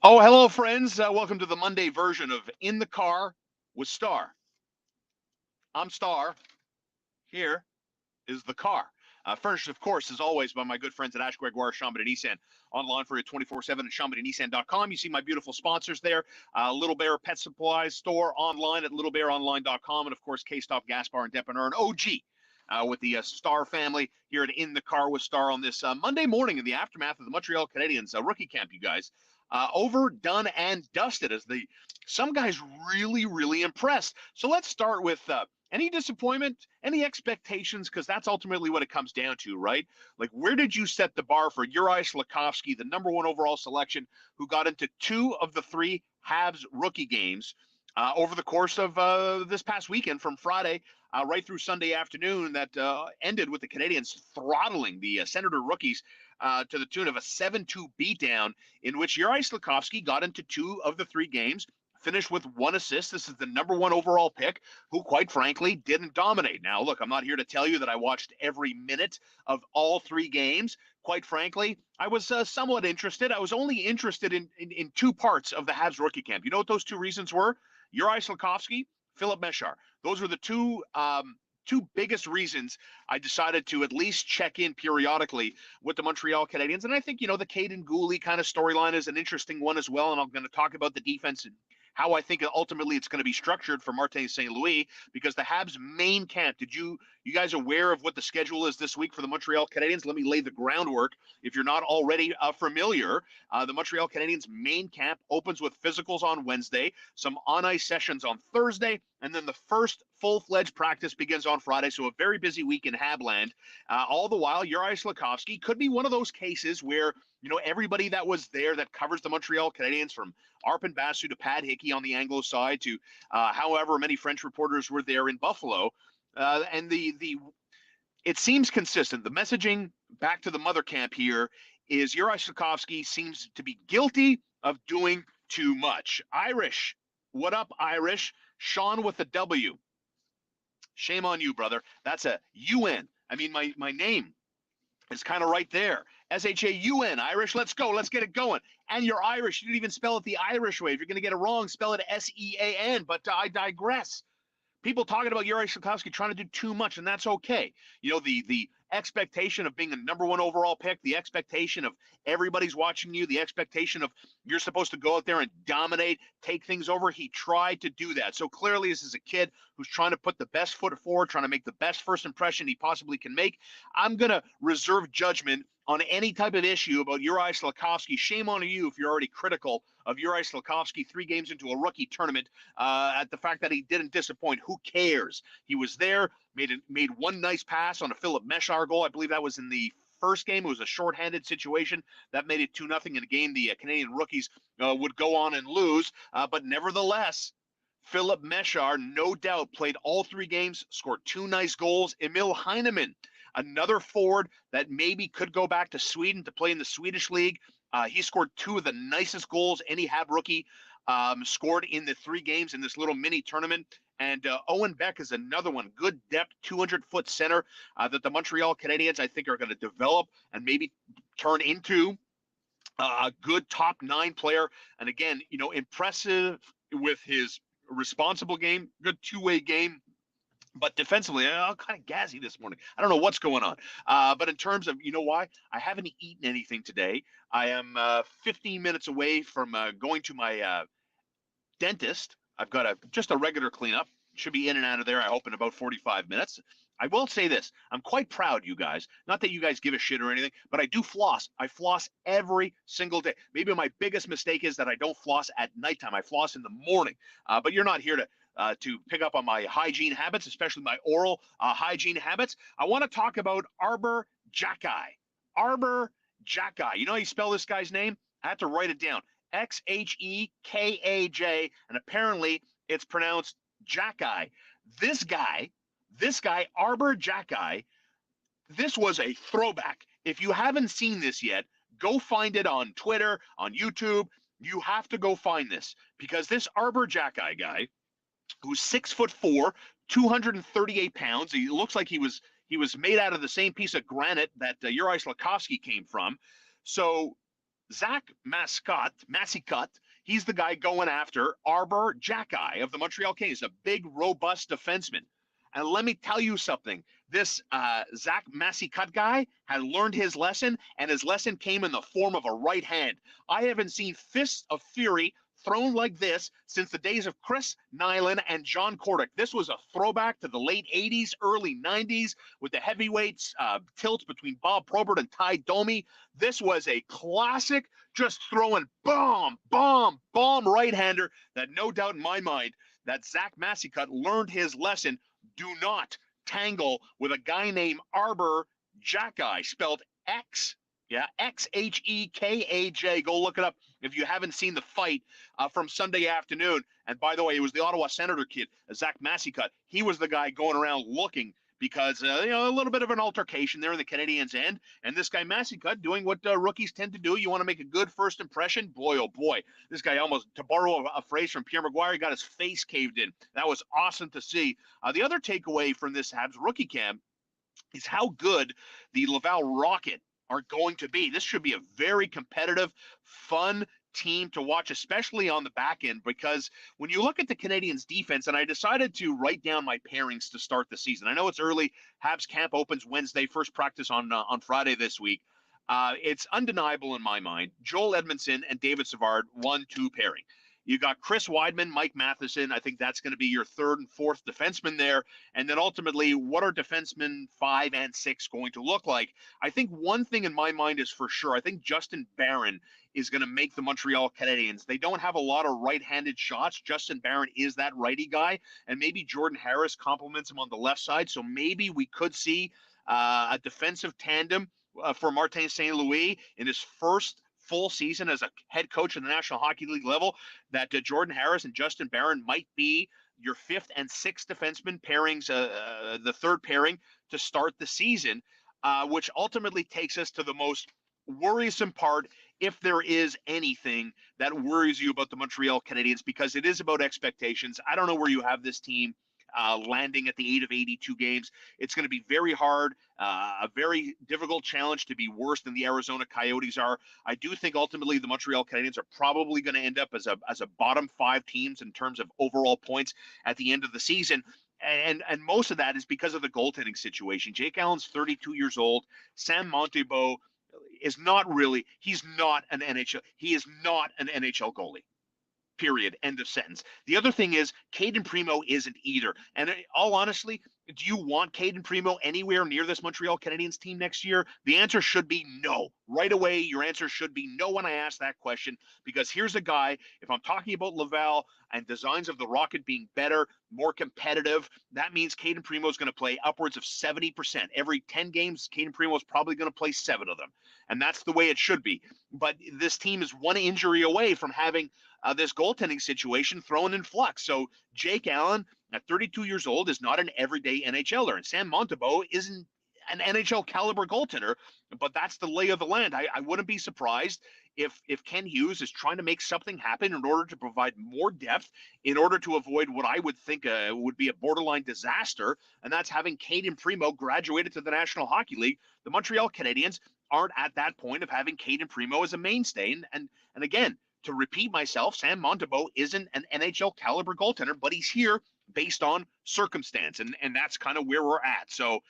Oh, hello, friends. Welcome to the Monday version of In the Car with Star. I'm Star. Here is the car. Furnished, of course, as always, by my good friends at Ash Gregoire, Chambon and Nissan. Online for you 24/7 at ChambonandNissan.com. You see my beautiful sponsors there. Little Bear Pet Supplies store online at littlebearonline.com. And, of course, K-Stop Gas Bar and Depanneur and OG. With the Star family here at In the Car with Star on this Monday morning in the aftermath of the Montreal Canadiens rookie camp, you guys. Over, done, and dusted as some guys really impressed. So let's start with any disappointment, any expectations, because that's ultimately what it comes down to, right? Like, where did you set the bar for Uri Slafkovsky, the #1 overall selection, who got into 2 of the 3 Habs rookie games over the course of this past weekend from Friday right through Sunday afternoon that ended with the Canadiens throttling the Senator rookies to the tune of a 7-2 beatdown in which Uri Slafkovsky got into 2 of the 3 games, finished with 1 assist. This is the #1 overall pick who, quite frankly, didn't dominate. Now, look, I'm not here to tell you that I watched every minute of all 3 games. Quite frankly, I was somewhat interested. I was only interested in 2 parts of the Habs rookie camp. You know what those 2 reasons were? Uri Slafkovsky, Philip Meshar. Those were the two biggest reasons I decided to at least check in periodically with the Montreal Canadiens. And I think, the Caden Gooley kind of storyline is an interesting one as well. And I'm going to talk about the defense and how I think ultimately it's going to be structured for Martin St. Louis, because the Habs main camp, you guys aware of what the schedule is this week for the Montreal Canadiens? Let me lay the groundwork if you're not already familiar. The Montreal Canadiens main camp opens with physicals on Wednesday, some on-ice sessions on Thursday, and then the first full-fledged practice begins on Friday. So a very busy week in Habland. All the while, Uri Slafkovsky could be one of those cases where, everybody that was there that covers the Montreal Canadiens, from Arpon Basu to Pat Hickey on the Anglo side to however many French reporters were there in Buffalo, and it seems consistent. The messaging back to the mother camp here is Uri Slafkovsky seems to be guilty of doing too much. Irish, what up, Irish? Sean with a W. Shame on you, brother. That's a UN. I mean, my name is kind of right there. SHAUN, Irish. Let's go. Let's get it going. And you're Irish. You didn't even spell it the Irish way. If you're going to get it wrong, spell it SEAN. But I digress. People talking about Uri Slafkovsky trying to do too much, and that's okay. The expectation of being a #1 overall pick, the expectation of everybody's watching you, the expectation of you're supposed to go out there and dominate, take things over. He tried to do that. So clearly this is a kid who's trying to put the best foot forward, trying to make the best first impression he possibly can make. I'm going to reserve judgment on any type of issue about Uri Slafkovsky. Shame on you if you're already critical of Uri Slafkovsky 3 games into a rookie tournament at the fact that he didn't disappoint. Who cares? He was there, made one nice pass on a Philip Meshar goal. I believe that was in the first game. It was a shorthanded situation that made it 2-0 in a game the Canadian rookies would go on and lose. But nevertheless, Philip Meshar, no doubt, played all 3 games, scored 2 nice goals. Emil Heineman, another forward that maybe could go back to Sweden to play in the Swedish league. He scored 2 of the nicest goals any Hab rookie scored in the 3 games in this little mini tournament. And Owen Beck is another one. Good depth, 200-foot center that the Montreal Canadiens, I think, are going to develop and maybe turn into a good top 9 player. And again, impressive with his responsible game, good two-way game. But defensively, I'm kind of gassy this morning. I don't know what's going on. But in terms of, why? I haven't eaten anything today. I am 15 minutes away from going to my dentist. I've got just a regular cleanup. Should be in and out of there, I hope, in about 45 minutes. I will say this. I'm quite proud, you guys. Not that you guys give a shit or anything, but I do floss. I floss every single day. Maybe my biggest mistake is that I don't floss at nighttime. I floss in the morning. But you're not here to pick up on my hygiene habits, especially my oral hygiene habits. I want to talk about Arber Xhekaj. Arber Xhekaj. You know how you spell this guy's name? I had to write it down. Xhekaj, and apparently it's pronounced Xhekaj. This guy, Arber Xhekaj, this was a throwback. If you haven't seen this yet, go find it on Twitter, on YouTube. You have to go find this, because this Arber Xhekaj guy, who's 6'4", 238 pounds. He looks like he was made out of the same piece of granite that Uri Slafkovsky came from. So Zach Massicut, he's the guy going after Arbor Jacki of the Montreal Canadiens, a big, robust defenseman. And let me tell you something. This Zach Massicut guy had learned his lesson, and his lesson came in the form of a right hand. I haven't seen fists of fury thrown like this since the days of Chris Nyland and John Kordic. This was a throwback to the late 80s, early 90s with the heavyweights tilt between Bob Probert and Ty Domi. This was a classic, just throwing bomb right-hander that no doubt in my mind that Zach Massicut learned his lesson. Do not tangle with a guy named Arbor Jacki, spelled X. Yeah, Xhekaj. Go look it up if you haven't seen the fight from Sunday afternoon. And by the way, it was the Ottawa Senator kid, Zach Massicut. He was the guy going around looking because, a little bit of an altercation there in the Canadiens' end. And this guy Massicut doing what rookies tend to do. You want to make a good first impression? Boy, oh boy. This guy almost, to borrow a phrase from Pierre Maguire, got his face caved in. That was awesome to see. The other takeaway from this Habs rookie camp is how good the Laval Rocket are going to be. This should be a very competitive, fun team to watch, especially on the back end, because when you look at the Canadiens defense, and I decided to write down my pairings to start the season. I know it's early. Habs camp opens Wednesday, first practice on Friday this week. It's undeniable in my mind. Joel Edmondson and David Savard, 1-2 pairing. You got Chris Weidman, Mike Matheson. I think that's going to be your third and fourth defenseman there. And then ultimately, what are defensemen 5 and 6 going to look like? I think one thing in my mind is for sure. I think Justin Barron is going to make the Montreal Canadiens. They don't have a lot of right-handed shots. Justin Barron is that righty guy. And maybe Jordan Harris complements him on the left side. So maybe we could see a defensive tandem for Martin St. Louis in his first full season as a head coach in the National Hockey League level, that Jordan Harris and Justin Barron might be your fifth and sixth defenseman pairings, the third pairing to start the season, which ultimately takes us to the most worrisome part, if there is anything that worries you about the Montreal Canadiens, because it is about expectations. I don't know where you have this team landing at the 8 of 82 games. It's going to be very hard, a very difficult challenge to be worse than the Arizona Coyotes are. I do think ultimately the Montreal Canadiens are probably going to end up as a bottom 5 teams in terms of overall points at the end of the season. And most of that is because of the goaltending situation. Jake Allen's 32 years old. Sam Montembeault is not really, he is not an NHL goalie. Period. End of sentence. The other thing is Caden Primo isn't either. And all honestly, do you want Caden Primo anywhere near this Montreal Canadiens team next year? The answer should be no. Right away, your answer should be no when I ask that question, because here's a guy, if I'm talking about Laval and designs of the Rocket being better, more competitive, that means Caden Primo is going to play upwards of 70%. Every 10 games, Caden Primo is probably going to play 7 of them. And that's the way it should be. But this team is one injury away from having this goaltending situation thrown in flux. So Jake Allen, at 32 years old, is not an everyday NHLer, and Sam Montembeault isn't an NHL caliber goaltender, but that's the lay of the land. I wouldn't be surprised if Ken Hughes is trying to make something happen in order to provide more depth, in order to avoid what I would think would be a borderline disaster, and that's having Caden Primo graduated to the National Hockey League. The Montreal Canadiens aren't at that point of having Caden Primo as a mainstay, and again, to repeat myself, Sam Montembeault isn't an NHL caliber goaltender, but he's here based on circumstance, and that's kind of where we're at. So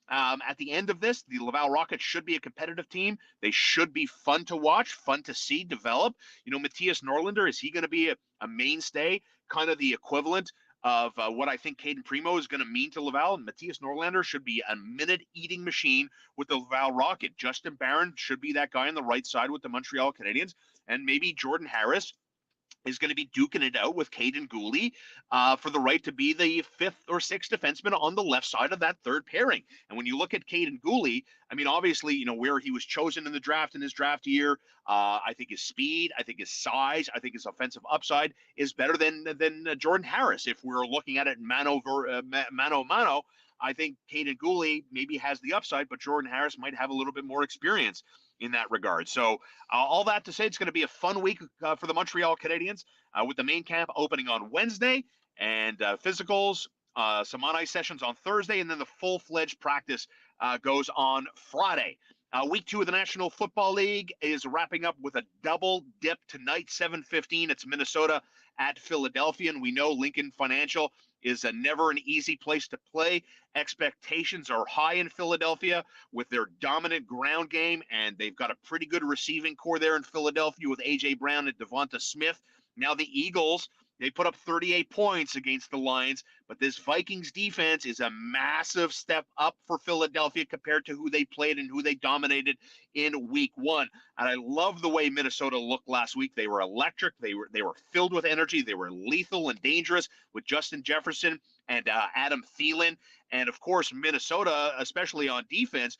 at the end of this, the Laval Rockets should be a competitive team. They should be fun to watch, fun to see develop. Matthias Norlinder, is he going to be a mainstay, kind of the equivalent of what I think Caden Primo is going to mean to Laval? And Matthias Norlinder should be a minute-eating machine with the Laval Rocket. Justin Barron should be that guy on the right side with the Montreal Canadiens. And maybe Jordan Harris is going to be duking it out with Caden Gooley for the right to be the fifth or sixth defenseman on the left side of that third pairing. And when you look at Caden Gooley, I mean, obviously, where he was chosen in the draft in his draft year, I think his speed, I think his size, I think his offensive upside is better than Jordan Harris. If we're looking at it mano mano, I think Caden Gooley maybe has the upside, but Jordan Harris might have a little bit more experience in that regard. So all that to say, it's going to be a fun week for the Montreal Canadiens with the main camp opening on Wednesday and physicals, some on-ice sessions on Thursday, and then the full-fledged practice goes on Friday. Week 2 of the National Football League is wrapping up with a double dip tonight, 7:15. It's Minnesota at Philadelphia, and we know Lincoln Financial is never an easy place to play. Expectations are high in Philadelphia with their dominant ground game, and they've got a pretty good receiving core there in Philadelphia with A.J. Brown and Devonta Smith. Now the Eagles, they put up 38 points against the Lions, but this Vikings defense is a massive step up for Philadelphia compared to who they played and who they dominated in week 1. And I love the way Minnesota looked last week. They were electric. They were filled with energy. They were lethal and dangerous with Justin Jefferson and Adam Thielen. And of course, Minnesota, especially on defense,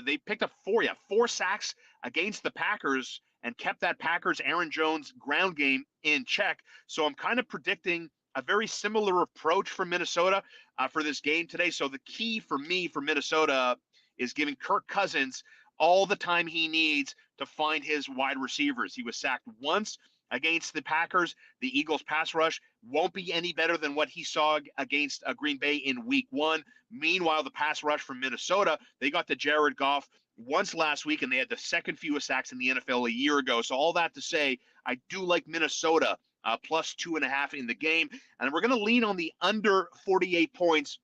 they picked up four sacks against the Packers and kept that Packers Aaron Jones ground game in check. So I'm kind of predicting a very similar approach for Minnesota for this game today. So the key for me for Minnesota is giving Kirk Cousins all the time he needs to find his wide receivers. He was sacked once against the Packers. The Eagles pass rush won't be any better than what he saw against Green Bay in week 1. Meanwhile, the pass rush from Minnesota, they got to Jared Goff once last week, and they had the second fewest sacks in the NFL a year ago. So all that to say, I do like Minnesota plus 2.5 in the game. And we're going to lean on the under 48 points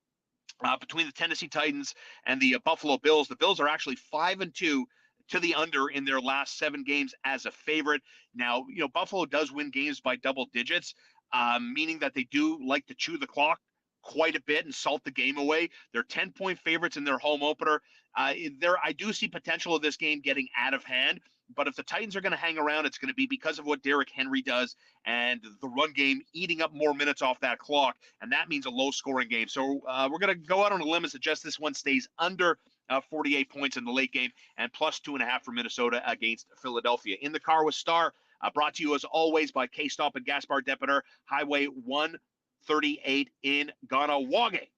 between the Tennessee Titans and the Buffalo Bills. The Bills are actually 5-2 to the under in their last 7 games as a favorite. Now, Buffalo does win games by double digits, meaning that they do like to chew the clock quite a bit and salt the game away. They're 10-point favorites in their home opener. I do see potential of this game getting out of hand, but if the Titans are going to hang around, it's going to be because of what Derrick Henry does and the run game eating up more minutes off that clock, and that means a low-scoring game. So we're going to go out on a limb and suggest this one stays under 48 points in the late game and plus 2.5 for Minnesota against Philadelphia. In the Car with Star, brought to you as always by K-Stop and Gaspar Depener, Highway 138 in Ganawage.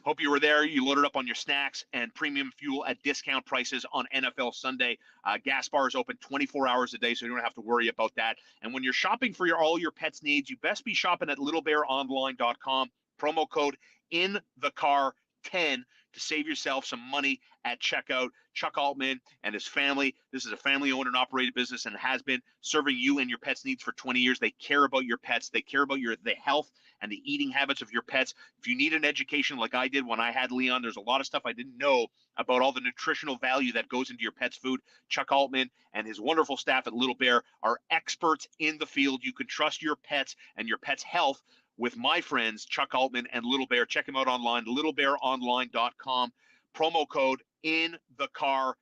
Hope you were there. You loaded up on your snacks and premium fuel at discount prices on NFL Sunday. Gaspar is open 24 hours a day, so you don't have to worry about that. And when you're shopping for all your pets' needs, you best be shopping at littlebearonline.com. Promo code INTHECAR10 to save yourself some money at checkout. Chuck Altman and his family, this is a family-owned and operated business and has been serving you and your pets' needs for 20 years. They care about your pets. They care about the health and the eating habits of your pets. If you need an education like I did when I had Leon, there's a lot of stuff I didn't know about all the nutritional value that goes into your pet's food. Chuck Altman and his wonderful staff at Little Bear are experts in the field. You can trust your pets and your pet's health with my friends Chuck Altman and Little Bear. Check them out online, littlebearonline.com. Promo code INTHECAR10.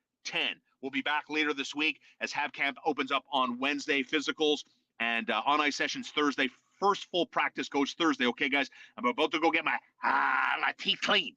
We'll be back later this week as Hab Camp opens up on Wednesday, physicals, and on-ice sessions Thursday. First full practice goes Thursday. Okay, guys, I'm about to go get my teeth cleaned.